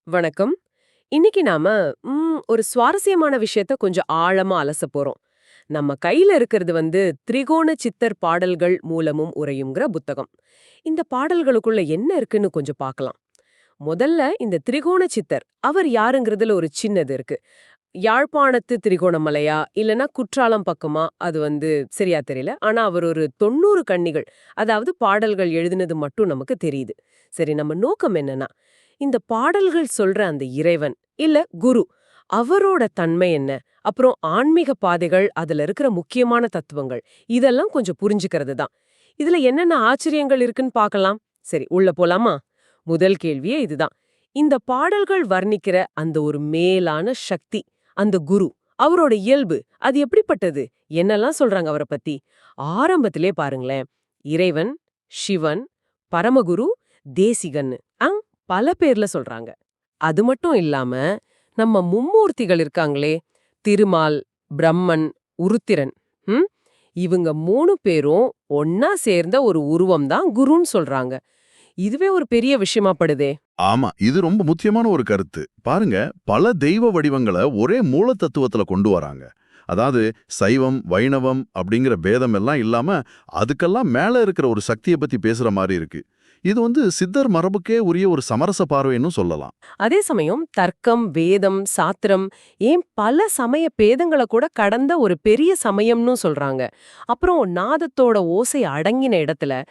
வணக்கம். இன்னைக்கு நாம ஒரு சுவாரஸ்யமான விஷயத்த கொஞ்சம் ஆழமா அலசப் போறோம். நம்ம கையில இருக்கிறது திரிகோண சித்தர் பாடல்கள் மூலமும் உரையும்ங்கிற புத்தகம். இந்த பாடல்களுக்குள்ள என்ன இருக்குன்னு கொஞ்சம் பார்க்கலாம். முதல்ல இந்த திரிகோண சித்தர் அவர் யாருங்கிறதுல ஒரு சின்னது இருக்கு. யாழ்ப்பாணத்து திரிகோணமலையா இல்லனா குற்றாலம் பக்கமா அது சரியா தெரியல. ஆனா அவர் ஒரு 90 கன்னிகள், அதாவது பாடல்கள் எழுதினது மட்டும் நமக்கு தெரியுது. சரி, நம்ம நோக்கம் என்னன்னா, இந்த பாடல்கள் சொல்ற அந்த இறைவன் இல்ல குரு அவரோட தன்மை என்ன, அப்புறம் ஆன்மீக பாதைகள், அதுல இருக்கிற முக்கியமான தத்துவங்கள், இதெல்லாம் கொஞ்சம் புரிஞ்சுக்கிறது தான். இதுல என்னென்ன ஆச்சரியங்கள் இருக்குன்னு பார்க்கலாம். சரி, உள்ள போலாமா? முதல் கேள்வியே இதுதான். இந்த பாடல்கள் வர்ணிக்கிற அந்த ஒரு மேலான சக்தி, அந்த குரு, அவரோட இயல்பு, அது எப்படிப்பட்டது, என்னெல்லாம் சொல்றாங்க அவரை பத்தி? ஆரம்பத்திலே பாருங்களேன். இறைவன், சிவன், பரமகுரு, தேசிகன், பல பேர்ல சொல்றாங்க. அது மட்டும் இல்லாம நம்ம மும்மூர்த்திகள் இருக்காங்களே, திருமால், பிரம்மன், உருத்திரன், ம் இவங்க 3 பேரும் ஒன்னா சேர்ந்த ஒரு உருவம் தான் குருன்னு சொல்றாங்க. இதுவே ஒரு பெரிய விஷயமா படுதே. ஆமா, இது ரொம்ப முக்கியமான ஒரு கருத்து. பாருங்க, பல தெய்வ வடிவங்களை ஒரே மூல தத்துவத்துல கொண்டு வராங்க. அதாவது சைவம், வைணவம் அப்படிங்கிற பேதம் எல்லாம் இல்லாம அதுக்கெல்லாம் மேல இருக்கிற ஒரு சக்தியை பத்தி பேசுற மாதிரி இருக்கு. இது சித்தர் மரபுக்கே உரிய ஒரு சமரச பார்வைன்னு சொல்லலாம். அதே சமயம் தர்க்கம், வேதம், சாத்திரம், ஏன் பல சமய பேதங்களை கூட கடந்த ஒரு பெரிய சமயம்னு சொல்றாங்க. அப்புறம் நாதத்தோட ஓசை அடங்கின இடத்துல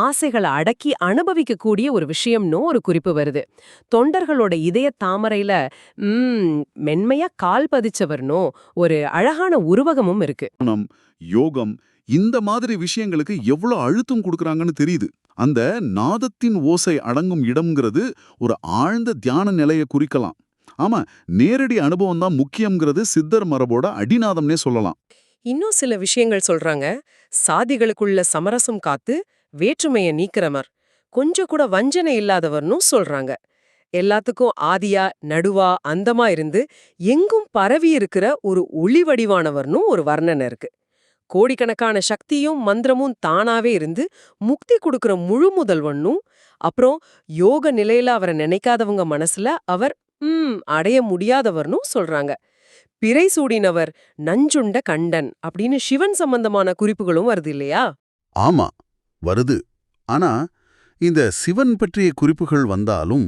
ஆசைகளை அடக்கி அனுபவிக்கக்கூடிய ஒரு விஷயம்னு ஒரு குறிப்பு வருது. தொண்டர்களோட இதய தாமரையில மென்மையா கால் பதிச்சவர்னோ ஒரு அழகான உருவகமும் இருக்கு. ஞானம், யோகம் இந்த மாதிரி விஷயங்களுக்கு எவ்வளவு அழுத்தம் கொடுக்கறாங்கன்னு தெரியுது. அந்த நாதத்தின் ஓசை அடங்கும் இடம்ங்கிறது ஒரு ஆழ்ந்த தியான நிலையை குறிக்கலாம். ஆமா, நேரடி அனுபவம் தான் முக்கியம்ங்கிறது சித்தர் மரபோட அடிநாதம்னே சொல்லலாம். இன்னும் சில விஷயங்கள் சொல்றாங்க. சாதிகளுக்குள்ள சமரசம் காத்து வேற்றுமையை நீக்கிறவர், கொஞ்சம் கூட வஞ்சனை இல்லாதவர்னு சொல்றாங்க. எல்லாத்துக்கும் ஆதியா, நடுவா, அந்தமா இருந்து எங்கும் பரவி இருக்கிற ஒரு ஒளி வடிவானவர்னு ஒரு வர்ணனை இருக்கு. கோடிக்கணக்கான சக்தியும் மந்திரமும் தானாவே இருந்து முக்தி கொடுக்கிற முழு முதல்வனும், அப்புறம் யோக நிலையில அவரை நினைக்காதவங்க மனசுல அவர் அடைய முடியாதவர்னும் சொல்றாங்க. பிறை சூடினவர், நஞ்சுண்ட கண்டன் அப்படின்னு சிவன் சம்பந்தமான குறிப்புகளும் வருது இல்லையா? ஆமா, வருது. ஆனா இந்த சிவன் பற்றிய குறிப்புகள் வந்தாலும்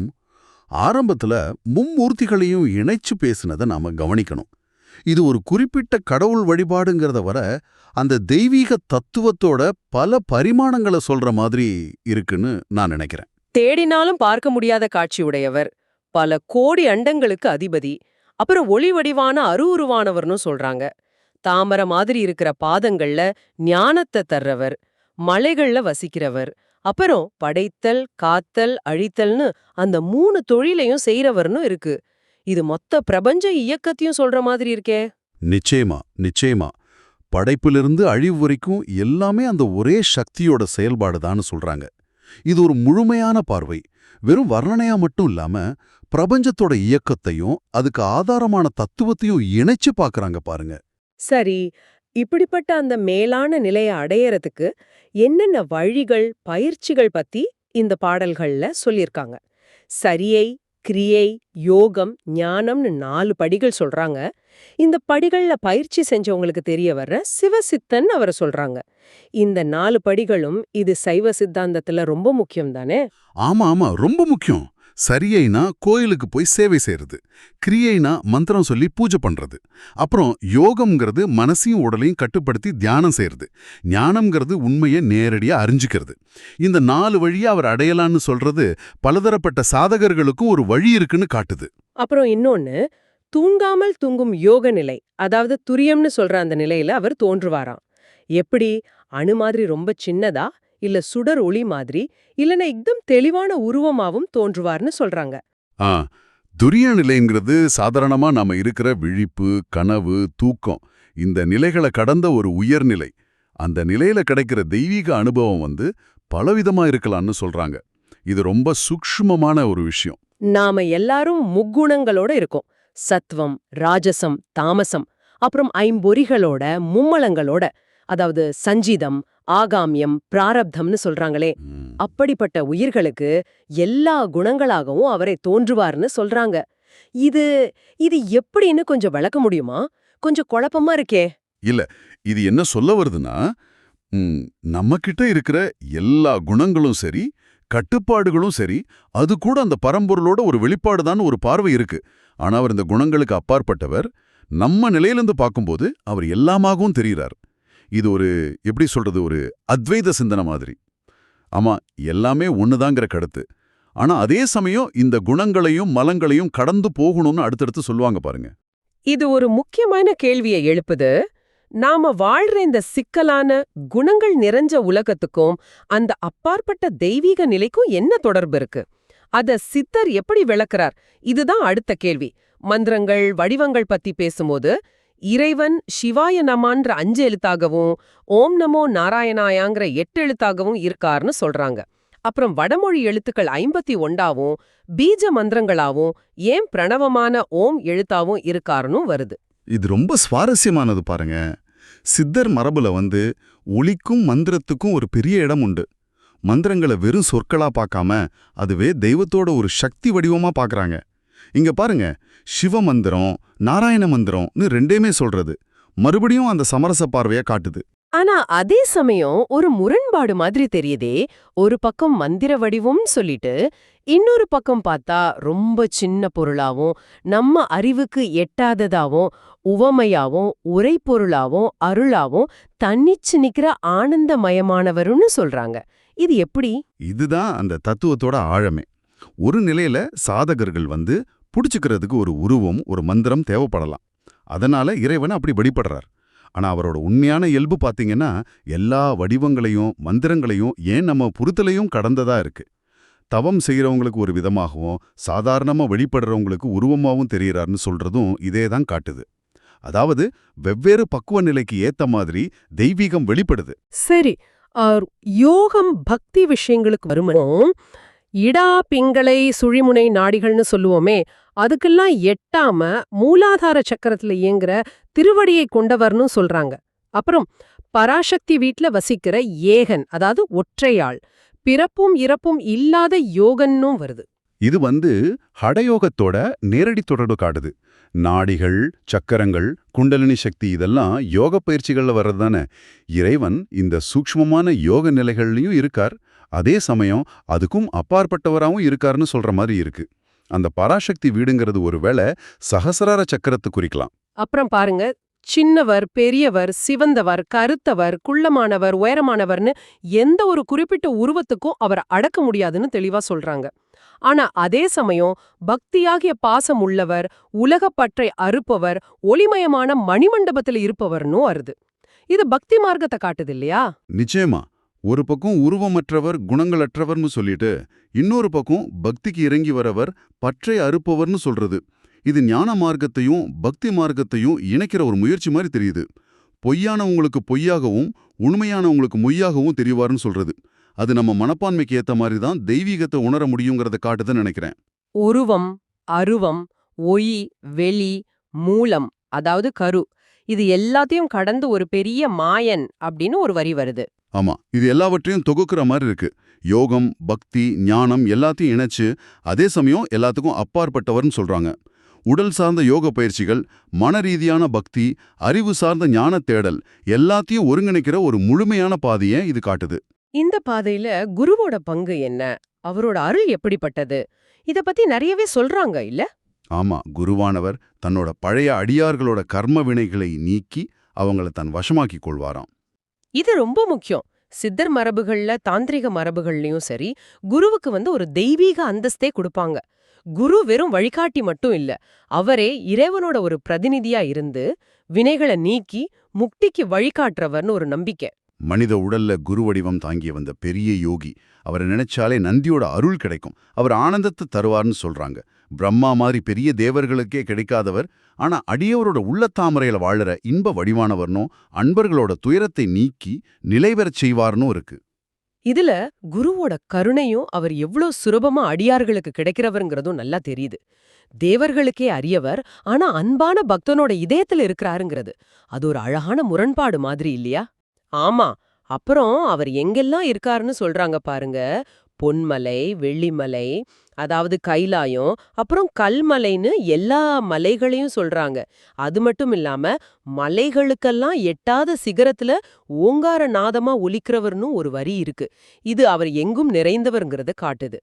ஆரம்பத்துல மும்மூர்த்திகளையும் இணைச்சு பேசுனதை நாம கவனிக்கணும். இது ஒரு குறிப்பிட்ட கடவுள் வழிபாடுங்கிறத வர அந்த தெய்வீக தத்துவத்தோட பல பரிமாணங்களை சொல்ற மாதிரி இருக்குன்னு நான் நினைக்கிறேன். தேடினாலும் பார்க்க முடியாத காட்சியுடையவர், பல கோடி அண்டங்களுக்கு அதிபதி, அப்புறம் ஒளி வடிவான அருவுருவானவர்னு சொல்றாங்க. தாமரை மாதிரி இருக்கிற பாதங்கள்ல ஞானத்தை தர்றவர், மலைகள்ல வசிக்கிறவர், அப்புறம் படைத்தல், காத்தல், அழித்தல்னு அந்த 3 தொழிலையும் செய்யறவர்னு இருக்கு. இது மொத்த பிரபஞ்ச இயக்கத்தையும் சொல்ற மாதிரி இருக்கே. நிச்சயமா, நிச்சயமா. படைப்பிலிருந்து அழிவு வரைக்கும் எல்லாமே அந்த ஒரே சக்தியோட செயல்பாடுதான்னு சொல்றாங்க. இது ஒரு முழுமையான பார்வை. வெறும் வர்ணனையா மட்டும் இல்லாம பிரபஞ்சத்தோட இயக்கத்தையும் அதுக்கு ஆதாரமான தத்துவத்தையும் இணைச்சு பார்க்கறாங்க பாருங்க. சரி, இப்படிப்பட்ட அந்த மேலான நிலையை அடையறதுக்கு என்னென்ன வழிகள், பயிற்சிகள் பத்தி இந்த பாடல்கள்ல சொல்லியிருக்காங்க. சரியை, கிரியை, யோகம், ஞானம்னு 4 படிகள் சொல்றாங்க. இந்த படிகள்ல பயிற்சி செஞ்சவங்களுக்கு தெரிய வர்ற சிவசித்தன் அவரை சொல்றாங்க. இந்த 4 படிகளும் இது சைவ சித்தாந்தத்துல ரொம்ப முக்கியம் தானே? ஆமா ஆமா, ரொம்ப முக்கியம். சரியைனா கோயிலுக்கு போய் சேவை செய்யறது, கிரியைனா மந்திரம் சொல்லி பூஜை பண்றது, அப்புறம் யோகம்ங்கிறது மனசையும் உடலையும் கட்டுப்படுத்தி தியானம் செய்யறது, ஞானம்ங்கிறது உண்மையை நேரடியா அறிஞ்சுக்கிறது. இந்த 4 வழியா அவர் அடையலான்னு சொல்றது பலதரப்பட்ட சாதகர்களுக்கும் ஒரு வழி இருக்குன்னு காட்டுது. அப்புறம் இன்னொன்னு, தூங்காமல் தூங்கும் யோக நிலை, அதாவது துரியம்னு சொல்ற அந்த நிலையில அவர் தோன்றுவாராம். எப்படி? அணு மாதிரி ரொம்ப சின்னதா, இல்ல சுடர் ஒளி மாதிரி, இல்லனா இக்தம் தெளிவான உருவமாவும் தோன்றுவார்னு சொல்றாங்க. ஆ துரிய நிலைங்கிறது சாதாரணமா நாம இருக்கிற விழிப்பு, கனவு, தூக்கம் இந்த நிலைகளை கடந்த ஒரு உயர்நிலை. அந்த நிலையில கிடைக்கிற தெய்வீக அனுபவம் பலவிதமா இருக்கலாம்னு சொல்றாங்க. இது ரொம்ப சூக்ஷ்மமான ஒரு விஷயம். நாம எல்லாரும் முக்குணங்களோட இருக்கோம். சத்வம், ராஜசம், தாமசம், அப்புறம் ஐம்பொறிகளோட, மும்மலங்களோட, அதாவது சஞ்சிதம், ஆகாமியம் பிராரப்தம்னு சொல்றாங்களே, ம். அப்படிப்பட்ட உயிர்களுக்கு எல்லா குணங்களாகவும் அவரை தோன்றுவார்னு சொல்றாங்க. இது இது எப்படின்னு கொஞ்சம் விளக்க முடியுமா? கொஞ்சம் குழப்பமா இருக்கே. இல்ல, இது என்ன சொல்ல வருதுன்னா, நம்ம கிட்ட இருக்கிற எல்லா குணங்களும் சரி, கட்டுப்பாடுகளும் சரி, அது கூட அந்த பரம்பொருளோட ஒரு வெளிப்பாடுதான் ஒரு பார்வை இருக்கு. ஆனா அவர் இந்த குணங்களுக்கு அப்பாற்பட்டவர். நம்ம நிலையிலிருந்து பார்க்கும்போது அவர் எல்லாமாகவும் தெரிகிறார். இது ஒரு எப்படி சொல்றது, ஒரு அத்வைத சிந்தனை மாதிரி. ஆமா, எல்லாமே ஒண்ணுதாங்கிற கருத்து. ஆனா அதே சமயம் இந்த குணங்களையும் மலங்களையும் கடந்து போகணும்னு அடுத்தடுத்து சொல்லுவாங்க பாருங்க. இது ஒரு முக்கியமான கேள்வியை எழுப்புது. நாம வாழ்ற இந்த சிக்கலான குணங்கள் நிறைஞ்ச உலகத்துக்கும் அந்த அப்பாற்பட்ட தெய்வீக நிலைக்கும் என்ன தொடர்பு இருக்கு? அத சித்தர் எப்படி விளக்குறார்? இதுதான் அடுத்த கேள்வி. மந்திரங்கள் வடிவங்கள் பத்தி பேசும்போது இறைவன் சிவாய நமான்ற 5 எழுத்தாகவும் ஓம் நமோ நாராயணாயாங்கிற 8 எழுத்தாகவும் இருக்கார்னு சொல்றாங்க. அப்புறம் வடமொழி எழுத்துக்கள் 51ஆவும் பீஜ மந்திரங்களாவும் ஏன் பிரணவமான ஓம் எழுத்தாவும் இருக்காருன்னு வருது. இது ரொம்ப சுவாரஸ்யமானது பாருங்க. சித்தர் மரபுல ஒலிக்கும் மந்திரத்துக்கும் ஒரு பெரிய இடம் உண்டு. மந்திரங்களை வெறும் சொற்களா பார்க்காம அதுவே தெய்வத்தோட ஒரு சக்தி வடிவமா பார்க்கறாங்க. இங்க பாருங்க, சிவ மந்திரம் நாராயண மந்திரம்னு ரெண்டையுமே சொல்றது மறுபடியும் அந்த சமரச பார்வையா காட்டுது. ஆனா அதே சமயம் ஒரு முரண்பாடு மாதிரி தெரியுதே. ஒரு பக்கம் மந்திர வடிவம்னு சொல்லிட்டு இன்னொரு பக்கம் பார்த்தா ரொம்ப சின்ன பொருளாவும் நம்ம அறிவுக்கு எட்டாததாவும் உவமையாவும் உரைப்பொருளாவும் அருளாவும் தன்னிச்சு நிக்கிற ஆனந்தமயமானவருன்னு சொல்றாங்க. இது எப்படி? இதுதான் அந்த தத்துவத்தோட ஆழமே. ஒரு நிலையில சாதகர்கள் புடிச்சுக்கிறதுக்கு ஒரு உருவம், ஒரு மந்திரம் தேவைப்படலாம். அதனால இறைவன் அப்படி வெளிப்படுறார். ஆனா அவரோட உண்மையான இயல்பு பாத்தீங்கன்னா எல்லா வடிவங்களையும் மந்திரங்களையும் ஏன் நம்ம புரிதலையும் கடந்ததா இருக்கு. தவம் செய்யறவங்களுக்கு ஒரு விதமாகவும் சாதாரணமா வெளிப்படுறவங்களுக்கு உருவமாவும் தெரியறாருன்னு சொல்றதும் இதேதான் காட்டுது. அதாவது வெவ்வேறு பக்குவ நிலைக்கு ஏத்த மாதிரி தெய்வீகம் வெளிப்படுது. சரி, யோகம் பக்தி விஷயங்களுக்கு வருமனும் இடா பிங்களை சுழிமுனை நாடிகள்னு சொல்லுவோமே, அதுக்கெல்லாம் எட்டாம மூலாதார சக்கரத்துல இயங்குற திருவடியை கொண்டவர்னு சொல்றாங்க. அப்புறம் பராசக்தி வீட்ல வசிக்கிற ஏகன், அதாவது ஒற்றையாள், பிறப்பும் இறப்பும் இல்லாத யோகன்னும் வருது. இது ஹடயோகத்தோட நேரடி தொடர்பு காட்டுது. நாடிகள், சக்கரங்கள், குண்டலினி சக்தி இதெல்லாம் யோக பயிற்சிகள்ல வர்றதுதானே. இறைவன் இந்த சூக்ஷ்மமான யோக நிலைகள்லயும் இருக்கார். அதே சமயம் அதுக்கும் அப்பாற்பட்டவராகவும் இருக்காருன்னு சொல்ற மாதிரி இருக்கு. அந்த பராசக்தி வீடுங்கிறது ஒருவேளை சகசிரார சக்கரத்தை குறிக்கலாம். அப்புறம் பாருங்க, சின்னவர் பெரியவர் சிவந்தவர் கருத்தவர் குள்ளமானவர் உயரமானவர்னு எந்த ஒரு குறிப்பிட்ட உருவத்துக்கும் அவரை அடக்க முடியாதுன்னு தெளிவா சொல்றாங்க. ஆனா அதே சமயம் பக்தியாகிய பாசம் உள்ளவர், உலகப்பற்றை அறுப்பவர், ஒளிமயமான மணிமண்டபத்துல இருப்பவர்னு வருது. இது பக்தி மார்க்கத்தை காட்டுது இல்லையா? நிச்சயமா. ஒரு பக்கம் உருவமற்றவர் குணங்களற்றவர்னு சொல்லிட்டு இன்னொரு பக்கம் பக்திக்கு இறங்கி வரவர் பற்றை அறுப்பவர்னு சொல்றது. இது ஞான மார்க்கத்தையும் பக்தி மார்க்கத்தையும் இணைக்கிற ஒரு முயற்சி மாதிரி தெரியுது. பொய்யானவங்களுக்கு பொய்யாகவும் உண்மையானவங்களுக்கு மொய்யாகவும் தெரிவார்னு சொல்றது. அது நம்ம மனப்பான்மைக்கு ஏத்த மாதிரி தான் தெய்வீகத்தை உணர முடியுங்கிறத காட்டுதுன்னு நினைக்கிறேன். உருவம், அருவம், ஒய், வெளி, மூலம், அதாவது கரு, இது எல்லாத்தையும் கடந்து ஒரு பெரிய மாயன் அப்படின்னு ஒரு வரி வருது. ஆமா, இது எல்லாவற்றையும் தொகுக்கிற மாதிரி இருக்கு. யோகம், பக்தி, ஞானம் எல்லாத்தையும் இணைச்சு அதே சமயம் எல்லாத்துக்கும் அப்பாற்பட்டவர்னு சொல்றாங்க. உடல் சார்ந்த யோக பயிற்சிகள், மன ரீதியான பக்தி, அறிவு சார்ந்த ஞான தேடல் எல்லாத்தையும் ஒருங்கிணைக்கிற ஒரு முழுமையான பாதையை இது காட்டுது. இந்த பாதையில குருவோட பங்கு என்ன? அவரோட அருள் எப்படிப்பட்டது? இத பத்தி நிறையவே சொல்றாங்க இல்ல? ஆமா, குருவானவர் தன்னோட பழைய அடியார்களோட கர்ம வினைகளை நீக்கி அவங்கள தன் வசமாக்கிக் கொள்வாராம். இது ரொம்ப முக்கியம். சித்தர் மரபுகள்ல தாந்திரிக மரபுகள்லயும் சரி, குருவுக்கு ஒரு தெய்வீக அந்தஸ்தே கொடுப்பாங்க. குரு வெறும் வழிகாட்டி மட்டும் இல்ல, அவரே இறைவனோட ஒரு பிரதிநிதியா இருந்து வினைகளை நீக்கி முக்திக்கு வழிகாட்டுறவர்னு ஒரு நம்பிக்கை. மனித உடல்ல குரு வடிவம் தாங்கிய வந்த பெரிய யோகி, அவரை நினைச்சாலே நந்தியோட அருள் கிடைக்கும், அவர் ஆனந்தத்தை தருவார்னு சொல்றாங்க. பிரம்மா மாதிரி பெரிய தேவர்களுக்கே கிடைக்காதவர், ஆனா அடியவரோட உள்ளத்தாமரையில வாழற இன்ப வடிவானவர்னும் அன்பர்களோட துயரத்தை நீக்கி நிலைவரச் செய்வார்னும் இருக்கு. இதுல குருவோட கருணையும் அவர் எவ்ளோ சுலபமா அடியார்களுக்கு கிடைக்கிறவருங்கிறதும் நல்லா தெரியுது. தேவர்களுக்கே அரியவர், ஆனா அன்பான பக்தனோட இதயத்துல இருக்கிறாருங்கிறது அது ஒரு அழகான முரண்பாடு மாதிரி இல்லையா? ஆமா, அப்புறம் அவர் எங்கெல்லாம் இருக்காருன்னு சொல்றாங்க பாருங்க. பொன்மலை, வெள்ளிமலை, அதாவது கைலாயம், அப்புறம் கல்மலைன்னு எல்லா மலைகளையும் சொல்றாங்க. அது மட்டும் இல்லாம மலைகளுக்கெல்லாம் எட்டாத சிகரத்துல ஓங்கார நாதமா ஒலிக்கிறவர்னு ஒரு வரி இருக்கு. இது அவர் எங்கும் நிறைந்தவர்ங்கிறத காட்டுது.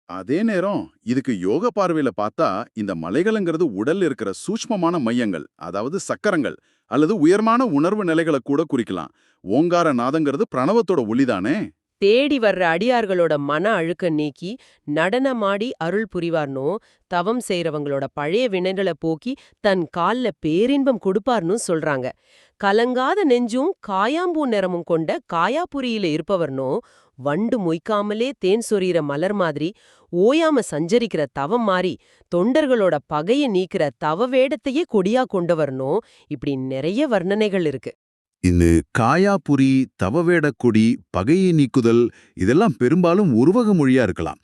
அதே நேரம் இதுக்கு யோக பார்வையில பார்த்தா இந்த மலைகள்ங்கிறது உடல்ல இருக்கிற சூட்ச்மமான மையங்கள், அதாவது சக்கரங்கள் அல்லது உயர்மான உணர்வு நிலைகளை கூட குறிக்கலாம். ஓங்கார நாதங்கிறது பிரணவத்தோட ஒளிதானே. தேடி வர்ற அடியார்களோட மன அழுக்க நீக்கி நடனமாடி அருள் புரிவார்னோ, தவம் செய்றவங்களோட பழைய வினைகளை போக்கி தன் கால்ல பேரின்பம் கொடுப்பார்னு சொல்றாங்க. கலங்காத நெஞ்சும் காயாம்பூ நிறமும் கொண்ட காயாபுரியில இருப்பவர்னோ, வண்டு மொய்க்காமலே தேன் சொரியிற மலர் மாதிரி ஓயாம சஞ்சரிக்கிற தவம் மாறி தொண்டர்களோட பகைய நீக்கிற தவ வேடத்தையே கொடியா கொண்டவர்னோ, இப்படி நிறைய வர்ணனைகள் இருக்கு. இந்த காயாபுரி, தவவேடக்கொடி, பகையை நீக்குதல் இதெல்லாம் பெரும்பாலும் உருவக மொழியா இருக்கலாம்.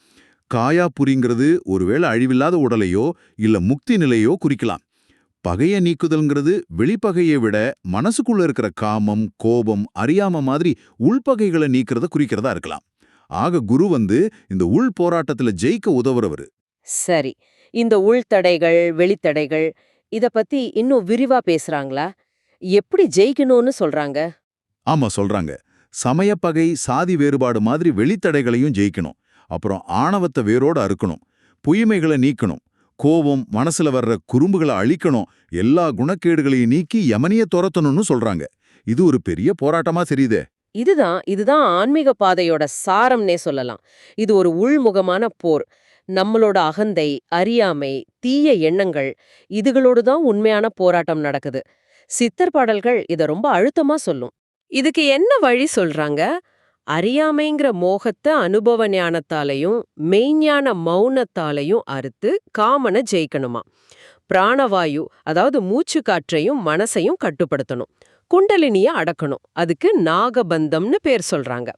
காயாபுரிங்கிறது ஒருவேளை அழிவில்லாத உடலையோ இல்ல முக்தி நிலையோ குறிக்கலாம். பகையை நீக்குதல்ங்கிறது வெளிப்பகையை விட மனசுக்குள்ள இருக்கிற காமம், கோபம், அறியாம மாதிரி உள்பகைகளை நீக்கிறத குறிக்கிறதா இருக்கலாம். ஆக குரு இந்த உள் போராட்டத்துல ஜெயிக்க உதவுறவரு. சரி, இந்த உள்தடைகள், வெளித்தடைகள் இத பத்தி இன்னும் விரிவா பேசுறாங்களா? எப்படி ஜெயிக்கணும்னு சொல்றாங்க? ஆமா சொல்றாங்க. சமயப்பகை, சாதி வேறுபாடு மாதிரி வெளித்தடைகளையும் ஜெயிக்கணும். அப்புறம் ஆணவத்தை வேரோட அறுக்கணும். பொய்மைகளை நீக்கணும். கோபம், மனசுல வர்ற குறும்புகளை அழிக்கணும். எல்லா குணக்கேடுகளையும் நீக்கி யமனிய துரத்தணும்னு சொல்றாங்க. இது ஒரு பெரிய போராட்டமா தெரியுதே. இதுதான் ஆன்மீக பாதையோட சாரம்னே சொல்லலாம். இது ஒரு உள்முகமான போர். நம்மளோட அகந்தை, அறியாமை, தீய எண்ணங்கள் இதுகளோடு தான் உண்மையான போராட்டம் நடக்குது. சித்தர் பாடல்கள் இத ரொம்ப அழுத்தமா சொல்லும். இதுக்கு என்ன வழி சொல்றாங்க? அறியாமைங்கிற மோகத்தை அனுபவ ஞானத்தாலையும் மெய்ஞான மௌனத்தாலையும் அறுத்து காமனை ஜெயிக்கணுமா. பிராணவாயு, அதாவது மூச்சு காற்றையும் மனசையும் கட்டுப்படுத்தணும். குண்டலினிய அடக்கணும். அதுக்கு நாகபந்தம்னு பேர் சொல்றாங்க.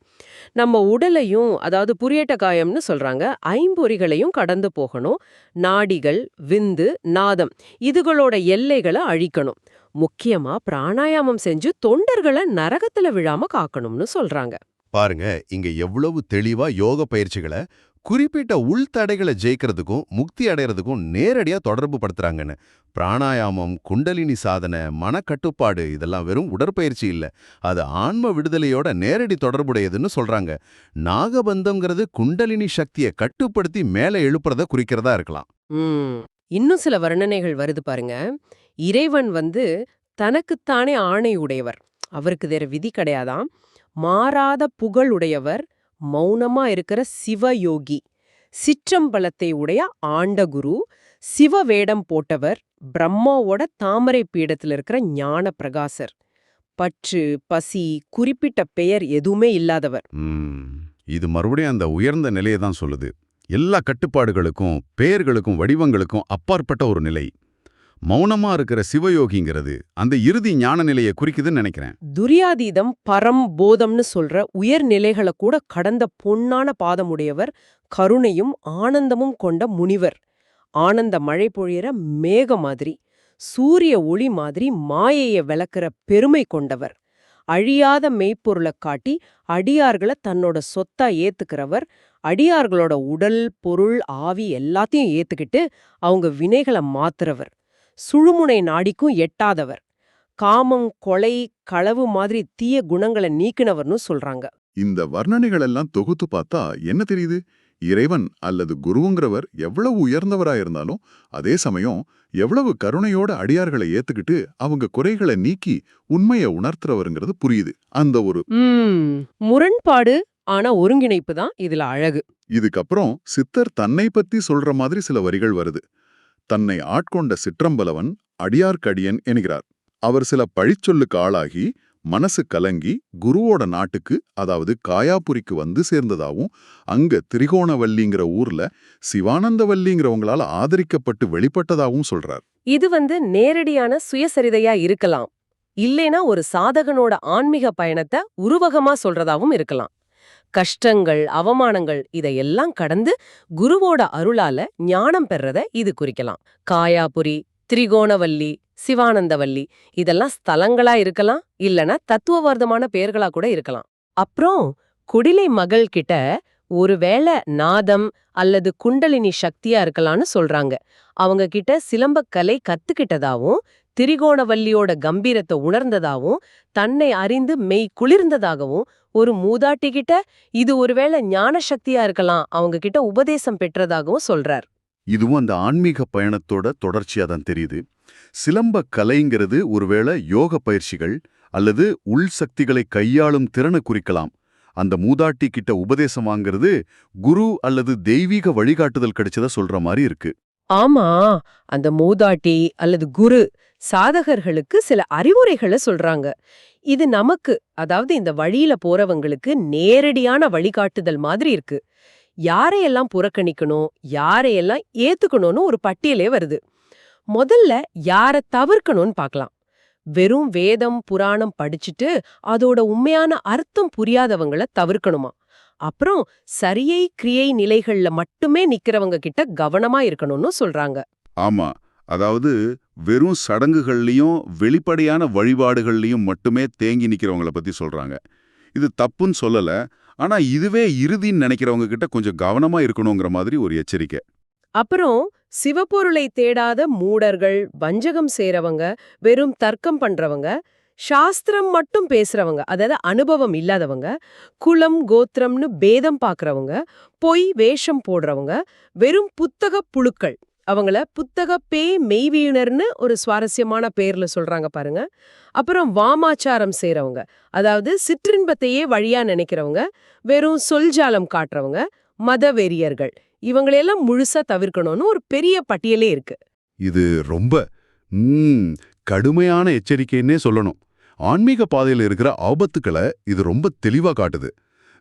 நம்ம உடலையும், அதாவது புரியட்ட காயம்னு சொல்றாங்க, ஐம்பொறிகளையும் கடந்து போகணும். நாடிகள், விந்து, நாதம் இதுகளோட எல்லைகளை அழிக்கணும். முக்கியமா பிராணாயாமம் செஞ்சு தொண்டர்களை நரகத்துல விழாம காக்கணும்னு சொல்றாங்க. பாருங்க, இங்க எவ்வளவு தெளிவா யோக பயிற்சிகளை குறிப்பிட்ட உள்தடைகளை ஜெயிக்கிறதுக்கும் முக்தி அடையறதுக்கும் நேரடியா தொடர்பு படுத்துறாங்கன்னு. பிராணாயாமம், குண்டலினி சாதனை, மனக்கட்டுப்பாடு இதெல்லாம் வெறும் உடற்பயிற்சி இல்ல, அது ஆன்ம விடுதலையோட நேரடி தொடர்புடையதுன்னு சொல்றாங்க. நாகபந்தம்ங்கிறது குண்டலினி சக்தியை கட்டுப்படுத்தி மேலே எழுப்புறத குறிக்கிறதா இருக்கலாம். இன்னும் சில வர்ணனைகள் வருது பாருங்க. இறைவன் தனக்குத்தானே ஆணை உடையவர். அவருக்கு வேற விதி கிடையாதாம். மாறாத புகழ் உடையவர், மௌனமா இருக்கிற சிவயோகி, சிற்றம்பலத்தை உடைய ஆண்டகுரு, சிவ வேடம் போட்டவர், பிரம்மாவோட தாமரை பீடத்தில் இருக்கிற ஞான பிரகாசர், பற்று, பசி, குறிப்பிட்ட பெயர் எதுவுமே இல்லாதவர். இது மறுபடியும் அந்த உயர்ந்த நிலையை தான் சொல்லுது. எல்லா கட்டுப்பாடுகளுக்கும் பெயர்களுக்கும் வடிவங்களுக்கும் அப்பாற்பட்ட ஒரு நிலை. மௌனமா இருக்கிற சிவயோகிங்கிறது அந்த இறுதி ஞான நிலையை குறிக்குதுன்னு நினைக்கிறேன். துரியாதீதம், பரம் போதம்னு சொல்ற உயர்நிலைகளை கூட கடந்த பொன்னான பாதமுடையவர், கருணையும் ஆனந்தமும் கொண்ட முனிவர், ஆனந்த மழை பொழியிற மேக மாதிரி, சூரிய ஒளி மாதிரி மாயைய விளக்குற பெருமை கொண்டவர், அழியாத மெய்ப்பொருளை காட்டி அடியார்களை தன்னோட சொத்தா ஏத்துக்கிறவர், அடியார்களோட உடல், பொருள், ஆவி எல்லாத்தையும் ஏத்துக்கிட்டு அவங்க வினைகளை மாத்துறவர், சுழுமுனை நாடிக்கும் எட்டாதவர், காமம், கொலை, களவு மாதிரி தீய குணங்களை நீக்கினவர்னு சொல்றாங்க. இந்த வர்ணனைகள் எல்லாம் தொகுத்து பார்த்தா என்ன தெரியுது? இறைவன் அல்லது குருங்கிறவர் எவ்வளவு உயர்ந்தவரா இருந்தாலும் அதே சமயம் எவ்வளவு கருணையோட அடியார்களை ஏத்துக்கிட்டு அவங்க குறைகளை நீக்கி உண்மையை உணர்த்துறவருங்கிறது புரியுது. அந்த ஒரு முரண்பாடு ஆனா ஒருங்கிணைப்பு தான் இதுல அழகு. இதுக்கப்புறம் சித்தர் தன்னை பத்தி சொல்ற மாதிரி சில வரிகள் வருது. தன்னை ஆட்கொண்ட சிற்றம்பலவன் அடியார்க்கடியன் என்கிறார். அவர் சில பழிச்சொல்லுக்கு ஆளாகி மனசு கலங்கி குருவோட நாட்டுக்கு, அதாவது காயாபுரிக்கு சேர்ந்ததாவும், அங்க திரிகோணவல்லிங்கிற ஊர்ல சிவானந்தவல்லிங்கிறவங்களால ஆதரிக்கப்பட்டு வெளிப்பட்டதாவும் சொல்றார். இது நேரடியான சுயசரிதையா இருக்கலாம், இல்லைனா ஒரு சாதகனோட ஆன்மீக பயணத்தை உருவகமா சொல்றதாவும் இருக்கலாம். கஷ்டங்கள், அவமானங்கள் இதையெல்லாம் கடந்து குருவோட அருளால ஞானம் பெறத இது குறிக்கலாம். காயாபுரி, திரிகோணவல்லி, சிவானந்தவல்லி இதெல்லாம் ஸ்தலங்களா இருக்கலாம், இல்லனா தத்துவவர்த்தமான பெயர்களா கூட இருக்கலாம். அப்புறம் குடிலை மகள் கிட்ட ஒருவேளை நாதம் அல்லது குண்டலினி சக்தியா இருக்கலாம்னு சொல்றாங்க. அவங்க கிட்ட சிலம்பக்கலை கத்துக்கிட்டதாவும் திரிகோணவல்லியோட கம்பீரத்தை உணர்ந்ததாவும் தன்னை அறிந்து மெய் குளிர்ந்ததாகவும் ஒரு மூதாட்டி கிட்ட இது ஒருவேளை ஞான சக்தியா இருக்கலாம் அவங்க கிட்ட உபதேசம் பெற்றதாகவும் சொல்றார். இதுவும் அந்த ஆன்மீக பயணத்தோட தொடர்ச்சியா தான் தெரியுது. சிலம்ப கலைங்கிறது ஒருவேளை யோக பயிற்சிகள் அல்லது உள் சக்திகளை கையாளும் திறனை குறிக்கலாம். அந்த மூதாட்டி கிட்ட உபதேசம் வாங்கிறது குரு அல்லது தெய்வீக வழிகாட்டுதல் கிடைச்சதா சொல்ற மாதிரி இருக்கு. ஆமா, அந்த மூதாட்டி அல்லது குரு சாதகர்களுக்கு சில அறிவுரைகளை சொல்றாங்க. இது நமக்கு, அதாவது இந்த வழியில போறவங்களுக்கு நேரடியான வழிகாட்டுதல் மாதிரி இருக்கு. யாரையெல்லாம் புறக்கணிக்கணும், யாரையெல்லாம் ஏத்துக்கணும்னு ஒரு பட்டியலே வருது. முதல்ல யார தவிர்க்கணும்னு பார்க்கலாம். வெறும் வேதம் புராணம் படிச்சுட்டு அதோட உண்மையான அர்த்தம் புரியாதவங்கள தவிர்க்கணுமா. அப்புறம் சரியை கிரியை நிலைகள்ல மட்டுமே நிக்கிறவங்க கிட்ட கவனமா இருக்கணும்னு சொல்றாங்க. ஆமா, அதாவது வெறும் சடங்குகள்லயும் வெளிப்படையான வழிபாடுகள்லயும் மட்டுமே தேங்கி நிக்கிறவங்கள பத்தி சொல்றாங்க. இது தப்புன்னு சொல்லல, ஆனா இதுவே இறுதின்னு நினைக்கிறவங்க கிட்ட கொஞ்சம் கவனமா இருக்கணுங்கிற மாதிரி ஒரு எச்சரிக்கை. அப்புறம் சிவபொருளை தேடாத மூடர்கள், வஞ்சகம் செய்றவங்க, வெறும் தர்க்கம் பண்றவங்க, சாஸ்திரம் மட்டும் பேசுறவங்க, அதாவது அனுபவம் இல்லாதவங்க, குலம் கோத்திரம்னு பேதம் பாக்குறவங்க, பொய் வேஷம் போடுறவங்க, வெறும் புத்தக புழுக்கள், அவங்கள புத்தக பேய் மெய்வியுணர்னு ஒரு சுவாரஸ்யமான பேர்ல சொல்றாங்க பாருங்க. அப்புறம் வாமாச்சாரம் செய்றவங்க, அதாவது சிற்றின்பத்தையே வழியா நினைக்கிறவங்க, வெறும் சொல்ஜாலம் காட்டுறவங்க, மத வெறியர்கள், இவங்களையெல்லாம் முழுசா தவிர்க்கணும்னு ஒரு பெரிய பட்டியலே இருக்கு. இது ரொம்ப கடுமையான எச்சரிக்கைன்னே சொல்லணும். ஆன்மீக பாதையில இருக்கிற ஆபத்துக்களை இது ரொம்ப தெளிவா காட்டுது.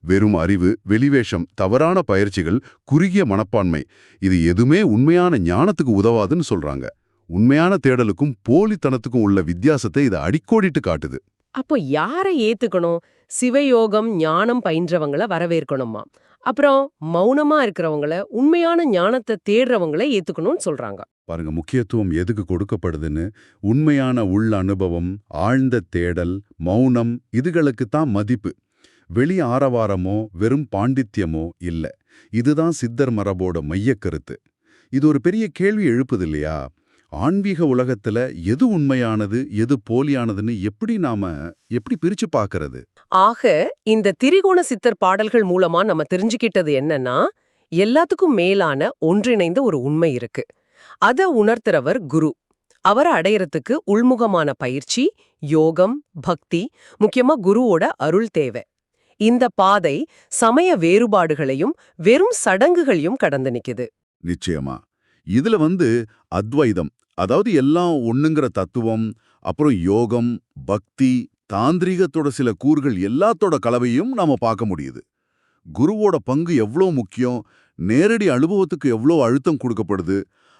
வெறும் அறிவு, வெளிவேஷம், தவறான பயிற்சிகள், குறுகிய மனப்பான்மை, இது எதுவுமே உண்மையான ஞானத்துக்கு உதவாதுன்னு சொல்றாங்க. உண்மையான தேடலுக்கும் போலித்தனத்துக்கும் உள்ள வித்தியாசத்தை இது அடிக்கோடிட்டு காட்டுது. அப்போ யாரை ஏத்துக்கணும்? சிவயோகம் ஞானம் பயின்றவங்கள வரவேற்கணுமா? அப்புறம் மௌனமா இருக்கிறவங்கள, உண்மையான ஞானத்தை தேடுறவங்கள ஏத்துக்கணும்னு சொல்றாங்க. பாருங்க, முக்கியத்துவம் எதுக்கு கொடுக்கப்படுதுன்னு. உண்மையான உள் அனுபவம், ஆழ்ந்த தேடல், மௌனம், இதுகளுக்கு தான் மதிப்பு. வெளி ஆரவாரமோ வெறும் பாண்டித்யமோ இல்ல. இதுதான் சித்தர் மரபோட மையக்கருத்து. இது ஒரு பெரிய கேள்வி எழுப்புது இல்லையா? ஆன்மீக உலகத்துல எது உண்மையானது, எது போலியானதுன்னு எப்படி பிரிச்சு பார்க்கறது? ஆக இந்த திரிகோண சித்தர் பாடல்கள் மூலமா நம்ம தெரிஞ்சுக்கிட்டது என்னன்னா, எல்லாத்துக்கும் மேலான ஒன்றிணைந்த ஒரு உண்மை இருக்கு. அத உணர்த்துறவர் குரு. அவரை அடையறதுக்கு உள்முகமான பயிற்சி, யோகம், பக்தி, முக்கியமா குருவோட அருள் தேவை. இந்த பாதை சமய வேறுபாடுகளையும் வெறும் சடங்குகளையும் கடந்து நிக்குது. நிச்சயமா. இதுல அத்வைதம், அதாவது எல்லாம் ஒண்ணுங்கிற தத்துவம், அப்புறம் யோகம், பக்தி, தாந்திரீகத்தோட சில கூறுகள் எல்லாத்தோட கலவையும் நாம பார்க்க முடியுது. குருவோட பங்கு எவ்வளோ முக்கியம், நேரடி அனுபவத்துக்கு எவ்வளோ அழுத்தம் கொடுக்கப்படுது,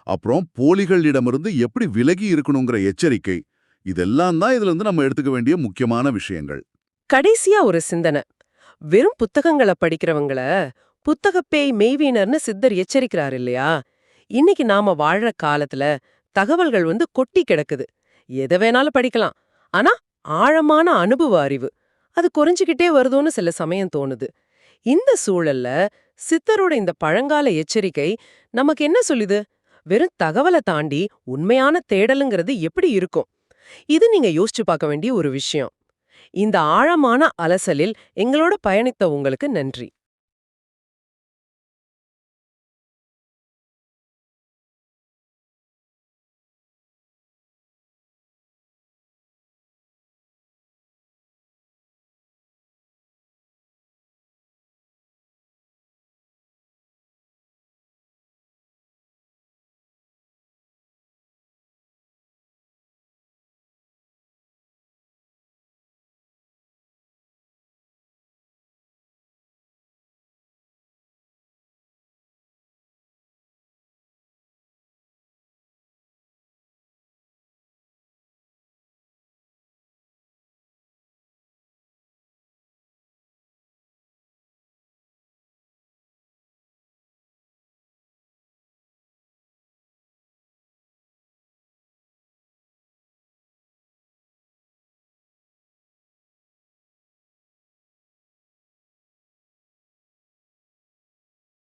அப்புறம் போலிகளிடமிருந்து எப்படி விலகி இருக்கணுங்கிற எச்சரிக்கை, இதெல்லாம் தான் இதுல நம்ம எடுத்துக்க வேண்டிய முக்கியமான விஷயங்கள். கடைசியா ஒரு சிந்தனை. வெறும் புத்தகங்களை படிக்கிறவங்கள புத்தகப்பேய் மெய்வீனர்னு சித்தர் எச்சரிக்கிறார் இல்லையா? இன்னைக்கு நாம வாழற காலத்துல தகவல்கள் கொட்டி கிடக்குது. எதை வேணாலும் படிக்கலாம். ஆனா ஆழமான அனுபவ அறிவு அது குறைஞ்சுக்கிட்டே வருதோன்னு சில சமயம் தோணுது. இந்த சூழல்ல சித்தரோட இந்த பழங்கால எச்சரிக்கை நமக்கு என்ன சொல்லுது? வெறும் தகவலை தாண்டி உண்மையான தேடலுங்கிறது எப்படி இருக்கும்? இது நீங்க யோசிச்சு பார்க்க வேண்டிய ஒரு விஷயம். இந்த ஆழமான அலசலில் எங்களோட பயணித்த உங்களுக்கு நன்றி.